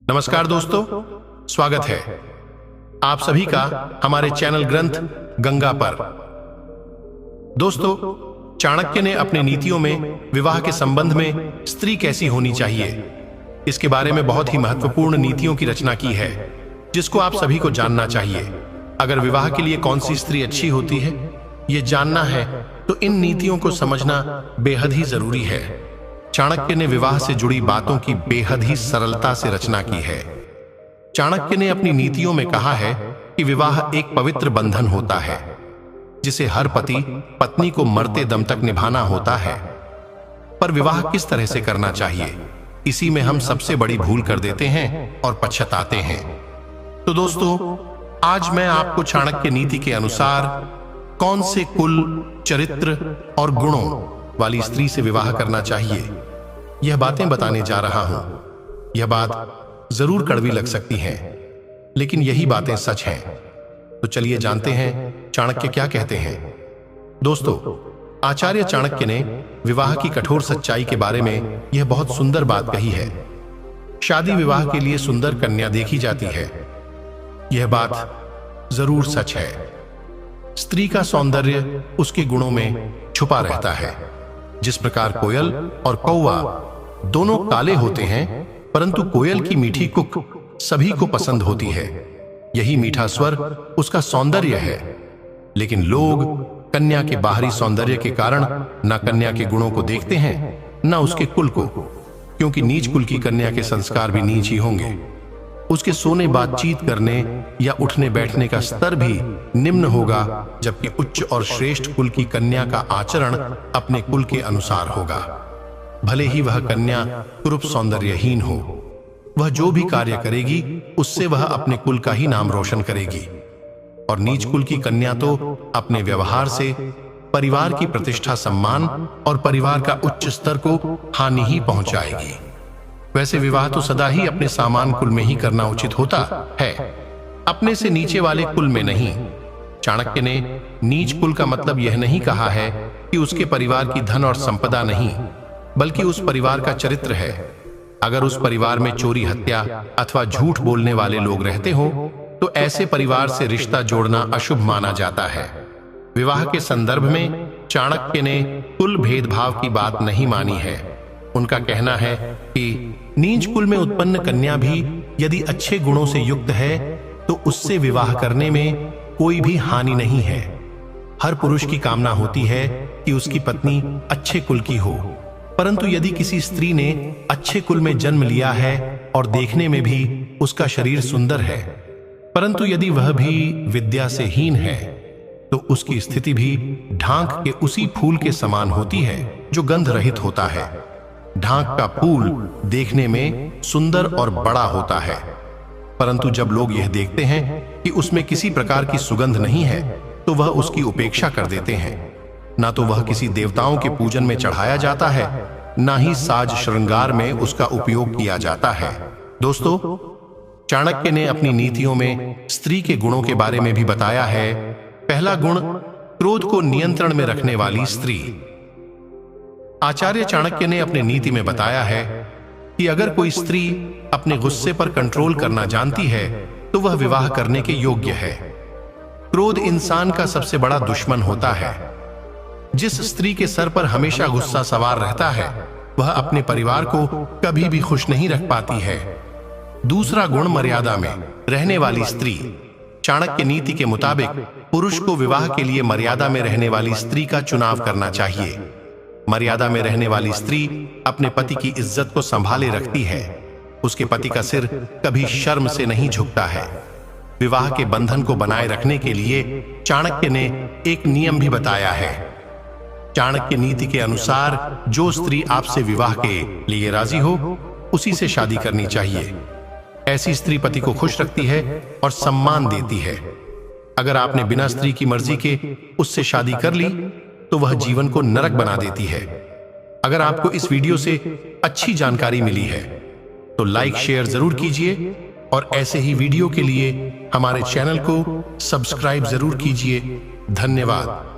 नमस्कार दोस्तों, स्वागत है आप सभी का हमारे चैनल ग्रंथ गंगा पर। दोस्तों, चाणक्य ने अपने नीतियों में विवाह के संबंध में स्त्री कैसी होनी चाहिए, इसके बारे में बहुत ही महत्वपूर्ण नीतियों की रचना की है, जिसको आप सभी को जानना चाहिए। अगर विवाह के लिए कौन सी स्त्री अच्छी होती है, ये जानना है तो इन नीतियों को समझना बेहद ही जरूरी है। चाणक्य ने विवाह से जुड़ी बातों की बेहद ही सरलता से रचना की है। चाणक्य ने अपनी नीतियों में कहा है कि विवाह एक पवित्र बंधन होता है, जिसे हर पति पत्नी को मरते दम तक निभाना होता है। पर विवाह किस तरह से करना चाहिए, इसी में हम सबसे बड़ी भूल कर देते हैं और पछताते हैं। तो दोस्तों, आज मैं आपको चाणक्य नीति के अनुसार कौन से कुल, चरित्र और गुणों वाली स्त्री से विवाह करना चाहिए, यह बातें बताने जा रहा हूं। यह बात जरूर कड़वी लग सकती है, लेकिन यही बातें सच हैं। तो चलिए जानते हैं चाणक्य क्या कहते हैं। दोस्तों, आचार्य चाणक्य ने विवाह की कठोर सच्चाई के बारे में यह बहुत सुंदर बात कही है। शादी विवाह के लिए सुंदर कन्या देखी जाती है, यह बात जरूर सच है। स्त्री का सौंदर्य उसके गुणों में छुपा रहता है। जिस प्रकार कोयल और कौवा दोनों काले होते हैं, परंतु कोयल की मीठी कुक सभी को पसंद होती है। यही मीठा स्वर उसका सौंदर्य है। लेकिन लोग कन्या के बाहरी सौंदर्य के कारण न कन्या के गुणों को देखते हैं, न उसके कुल को, क्योंकि नीच कुल की कन्या के संस्कार भी नीच ही होंगे। उसके सोने, बातचीत करने या उठने बैठने का स्तर भी निम्न होगा, जबकि उच्च और श्रेष्ठ कुल की कन्या का आचरण अपने कुल के अनुसार होगा। भले ही वह कन्या कुरूप सौंदर्यहीन हो, वह जो भी कार्य करेगी उससे वह अपने कुल का ही नाम रोशन करेगी। और नीच कुल की कन्या तो अपने व्यवहार से परिवार की प्रतिष्ठा, सम्मान और परिवार का उच्च स्तर को हानि ही पहुंचाएगी। वैसे विवाह तो सदा ही अपने सामान कुल में ही करना उचित होता है, अपने से नीचे वाले कुल में नहीं। चाणक्य ने नीच कुल का मतलब यह नहीं कहा है कि उसके परिवार की धन और संपदा नहीं, बल्कि उस परिवार का चरित्र है। अगर उस परिवार में चोरी, हत्या अथवा झूठ बोलने वाले लोग रहते हो, तो ऐसे परिवार से रिश्ता जोड़ना अशुभ माना जाता है। विवाह के संदर्भ में चाणक्य ने कुल भेदभाव की बात नहीं मानी है। उनका कहना है कि नीच कुल में उत्पन्न कन्या भी यदि अच्छे गुणों से युक्त है, तो उससे विवाह करने में कोई भी हानि नहीं है। हर पुरुष की कामना होती है कि उसकी पत्नी अच्छे कुल की हो, परंतु यदि किसी स्त्री ने अच्छे कुल में जन्म लिया है और देखने में भी उसका शरीर सुंदर है, परंतु यदि वह भी विद्या से हीन है, तो उसकी स्थिति भी ढांक के उसी फूल के समान होती है जो गंध रहित होता है। ढांक का फूल देखने में सुंदर और बड़ा होता है, परंतु जब लोग यह देखते हैं कि उसमें किसी प्रकार की सुगंध नहीं है, तो वह उसकी उपेक्षा कर देते हैं। ना तो वह किसी देवताओं के पूजन में चढ़ाया जाता है, ना ही साज श्रृंगार में उसका उपयोग किया जाता है। दोस्तों, चाणक्य ने अपनी नीतियों में स्त्री के गुणों के बारे में भी बताया है। पहला गुण, क्रोध को नियंत्रण में रखने वाली स्त्री। आचार्य चाणक्य ने अपने नीति में बताया है कि अगर कोई स्त्री अपने गुस्से पर कंट्रोल करना जानती है, तो वह विवाह करने के योग्य है। क्रोध इंसान का सबसे बड़ा दुश्मन होता है। जिस स्त्री के सर पर हमेशा गुस्सा सवार रहता है, वह अपने परिवार को कभी भी खुश नहीं रख पाती है। दूसरा गुण, मर्यादा में रहने वाली स्त्री। चाणक्य नीति के मुताबिक पुरुष को विवाह के लिए मर्यादा में रहने वाली स्त्री का चुनाव करना चाहिए। मर्यादा में रहने वाली स्त्री अपने पति की इज्जत को संभाले रखती है। उसके पति का सिर कभी शर्म से नहीं झुकता है। विवाह के बंधन को बनाए रखने के लिए चाणक्य ने एक नियम भी बताया है। चाणक्य नीति के अनुसार जो स्त्री आपसे विवाह के लिए राजी हो, उसी से शादी करनी चाहिए। ऐसी स्त्री पति को खुश रखती है और सम्मान देती है। अगर आपने बिना स्त्री की मर्जी के उससे शादी कर ली, तो वह जीवन को नरक बना देती है। अगर आपको इस वीडियो से अच्छी जानकारी मिली है, तो लाइक, शेयर जरूर कीजिए और ऐसे ही वीडियो के लिए हमारे चैनल को सब्सक्राइब जरूर कीजिए। धन्यवाद।